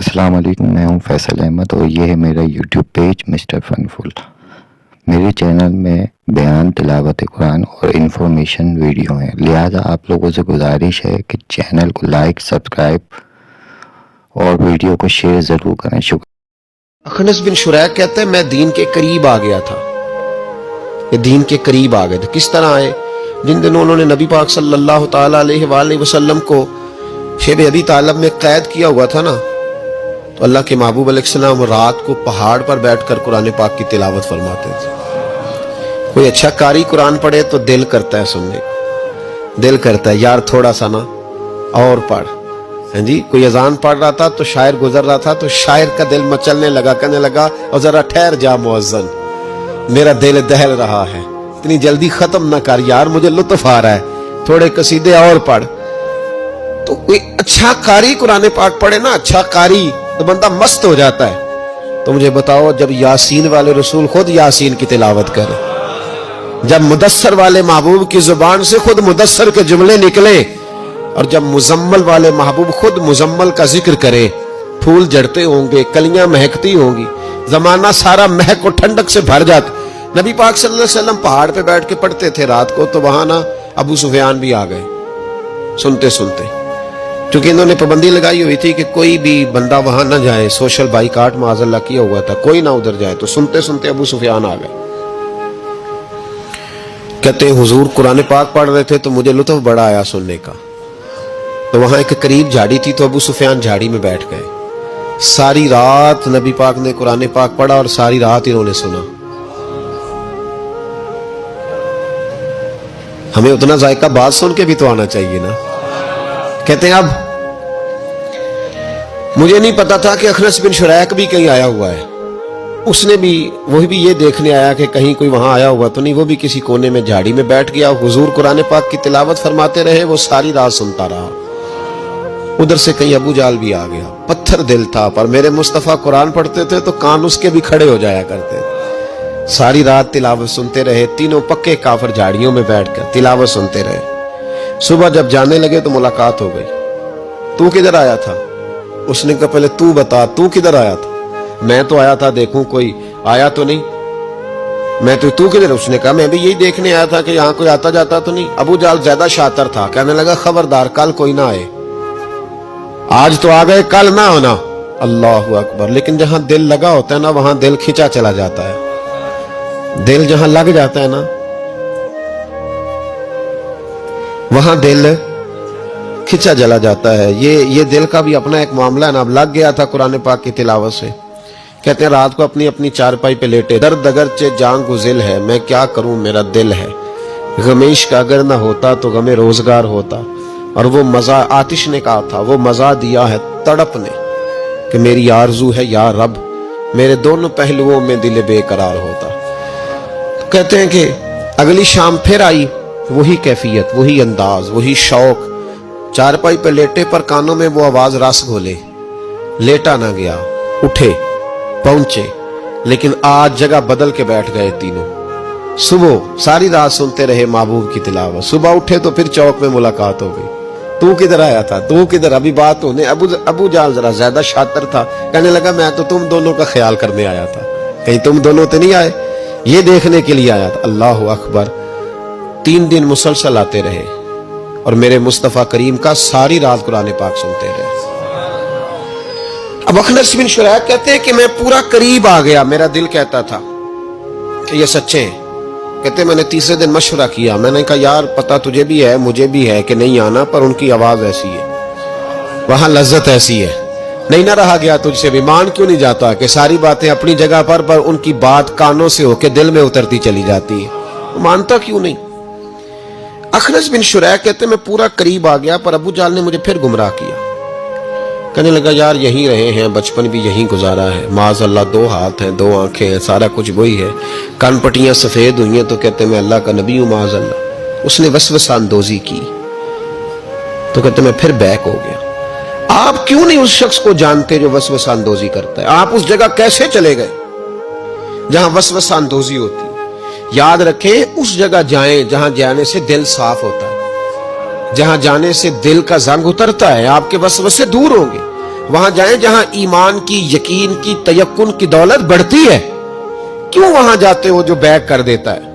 السلام علیکم، میں ہوں فیصل احمد اور یہ ہے میرا یوٹیوب پیج مسٹر فنفل۔ میرے چینل میں بیان، تلاوت قرآن اور انفارمیشن ویڈیو ہیں، لہذا آپ لوگوں سے گزارش ہے کہ چینل کو لائک، سبسکرائب اور ویڈیو کو شیئر ضرور کریں۔ شکریہ۔ اخنس بن شریک کہتے ہیں میں دین کے قریب آ گیا تھا، یہ دین کے قریب آ گئے تھے۔ کس طرح آئے؟ جن دنوں انہوں نے نبی پاک صلی اللہ تعالیٰ علیہ وآلہ وسلم کو شیب ابی طالب میں قید کیا ہوا تھا نا، تو اللہ کے محبوب علیہ السلام رات کو پہاڑ پر بیٹھ کر قرآن پاک کی تلاوت فرماتے تھے۔ کوئی اچھا قاری قرآن پڑھے تو دل کرتا ہے سننے کو، دل کرتا ہے یار تھوڑا سا نا اور پڑھ۔ ہاں جی، کوئی اذان پڑھ رہا تھا تو شاعر گزر رہا تھا تو شاعر کا دل مچلنے لگا، کہنے لگا اور ذرا ٹھہر جا مؤذن، میرا دل دہل رہا ہے، اتنی جلدی ختم نہ کر یار، مجھے لطف آ رہا ہے، تھوڑے قصیدے اور پڑھ۔ تو کوئی اچھا قاری قرآن پاک پڑھے نا، اچھا قاری، تو بندہ مست ہو جاتا ہے۔ تو مجھے بتاؤ، جب یاسین والے رسول خود یاسین کی تلاوت کرے، جب مدثر والے محبوب کی زبان سے خود مدثر کے جملے نکلے، اور جب مزمل والے محبوب خود مزمل کا ذکر کرے، پھول جڑتے ہوں گے، کلیاں مہکتی ہوں گی، زمانہ سارا مہک اور ٹھنڈک سے بھر جاتا۔ نبی پاک صلی اللہ علیہ وسلم پہاڑ پہ بیٹھ کے پڑھتے تھے رات کو، تو وہاں نا ابو سفیان بھی آ گئے سنتے سنتے، کیونکہ انہوں نے پابندی لگائی ہوئی تھی کہ کوئی بھی بندہ وہاں نہ جائے، سوشل بائیکاٹ معاذ اللہ کیا ہوا تھا، کوئی نہ ادھر جائے۔ تو سنتے سنتے ابو سفیان آ گئے، کہتے ہیں حضور قرآن پاک پڑھ رہے تھے تو مجھے لطف بڑا آیا سننے کا۔ تو وہاں ایک قریب جھاڑی تھی تو ابو سفیان جھاڑی میں بیٹھ گئے، ساری رات نبی پاک نے قرآن پاک پڑھا اور ساری رات انہوں نے سنا۔ ہمیں اتنا ذائقہ بات سن کے بھی تو آنا چاہیے نا۔ کہتے ہیں اب مجھے نہیں پتا تھا کہ اخنس بن شریک بھی کہیں آیا ہوا ہے، اس نے بھی، وہی بھی یہ دیکھنے آیا کہ کہیں کوئی وہاں آیا ہوا تو نہیں، وہ بھی کسی کونے میں جھاڑی میں بیٹھ گیا، حضور قرآن پاک کی تلاوت فرماتے رہے، وہ ساری رات سنتا رہا۔ ادھر سے کہیں ابو جال بھی آ گیا، پتھر دل تھا، پر میرے مصطفیٰ قرآن پڑھتے تھے تو کان اس کے بھی کھڑے ہو جایا کرتے تھے۔ ساری رات تلاوت سنتے رہے، تینوں پکے کافر جھاڑیوں میں بیٹھ کر تلاوت سنتے رہے۔ صبح جب جانے لگے تو ملاقات ہو گئی، تو کدھر آیا تھا؟ اس نے کہا پہلے تو بتا، تو کدھر آیا تھا؟ میں تو آیا تھا دیکھوں کوئی آیا تو نہیں، میں تو کدھر؟ اس نے کہا میں بھی یہی دیکھنے آیا تھا کہ یہاں کوئی آتا جاتا تو نہیں۔ ابو جال زیادہ شاطر تھا، کہنے لگا خبردار کل کوئی نہ آئے، آج تو آ گئے کل نہ ہونا۔ اللہ اکبر۔ لیکن جہاں دل لگا ہوتا ہے نا وہاں دل کھینچا چلا جاتا ہے، دل جہاں لگ جاتا ہے نا وہاں دل کھچا جلا جاتا ہے۔ یہ دل کا بھی اپنا ایک معاملہ ہے نا۔ اب لگ گیا تھا قرآن پاک کی تلاوت سے۔ کہتے ہیں رات کو اپنی چارپائی پہ لیٹے، درد اگرچہ جان کو ذل ہے، میں کیا کروں میرا دل ہے، غمیش کا اگر نہ ہوتا تو غم روزگار ہوتا۔ اور وہ مزہ آتش نے کہا تھا، وہ مزہ دیا ہے تڑپ نے کہ میری آرزو ہے یا رب، میرے دونوں پہلوؤں میں دل بے قرار ہوتا۔ کہتے ہیں کہ اگلی شام پھر آئی، وہی کیفیت، وہی انداز، وہی شوق، چارپائی پہ لیٹے پر کانوں میں وہ آواز رس گھولے، لیٹا نہ گیا، اٹھے پہنچے، لیکن آج جگہ بدل کے بیٹھ گئے تینوں۔ صبح ساری رات سنتے رہے محبوب کی تلاوت، صبح اٹھے تو پھر چوک میں ملاقات ہو گئی، تو کدھر آیا تھا، تو کدھر؟ ابھی بات ہونے۔ ابو جال ذرا زیادہ شاطر تھا، کہنے لگا میں تو تم دونوں کا خیال کرنے آیا تھا، کہیں تم دونوں تو نہیں آئے، یہ دیکھنے کے لیے آیا تھا۔ اللہ اکبر۔ 3 دن مسلسل آتے رہے اور میرے مصطفیٰ کریم کا ساری رات قرآن پاک سنتے رہے۔ اب اخنس بن شریک کہتے ہیں کہ میں پورا قریب آ گیا، میرا دل کہتا تھا کہ یہ سچے ہیں۔ کہتے ہیں میں نے تیسرے دن مشورہ کیا، میں نے کہا یار پتہ تجھے بھی ہے مجھے بھی ہے کہ نہیں آنا، پر ان کی آواز ایسی ہے، وہاں لذت ایسی ہے، نہیں نہ رہا گیا تجھ سے بھی۔ مان کیوں نہیں جاتا کہ ساری باتیں اپنی جگہ پر ان کی بات کانوں سے ہو کے دل میں اترتی چلی جاتی ہے، مانتا کیوں نہیں؟ اخنس بن شریک کہتے میں پورا قریب آ گیا، پر ابو جال نے مجھے پھر گمراہ کیا، کہنے لگا یار یہیں رہے ہیں، بچپن بھی یہیں گزارا ہے، معاذ اللہ 2 ہاتھ ہیں 2 آنکھیں ہیں، سارا کچھ وہی ہے، کان پٹیاں سفید ہوئی ہیں تو کہتے میں اللہ کا نبی ہوں معاذ اللہ۔ اس نے وسوسہ اندوزی کی تو کہتے میں پھر بیک ہو گیا۔ آپ کیوں نہیں اس شخص کو جانتے جو وسوسہ اندوزی کرتا ہے؟ آپ اس جگہ کیسے چلے گئے جہاں وسوسہ اندوزی ہوتی ہے؟ یاد رکھیں اس جگہ جائیں جہاں جانے سے دل صاف ہوتا ہے، جہاں جانے سے دل کا زنگ اترتا ہے، آپ کے وسوسے دور ہوں گے۔ وہاں جائیں جہاں ایمان کی، یقین کی، تیقن کی دولت بڑھتی ہے. کیوں وہاں جاتے ہو جو بیک کر دیتا ہے؟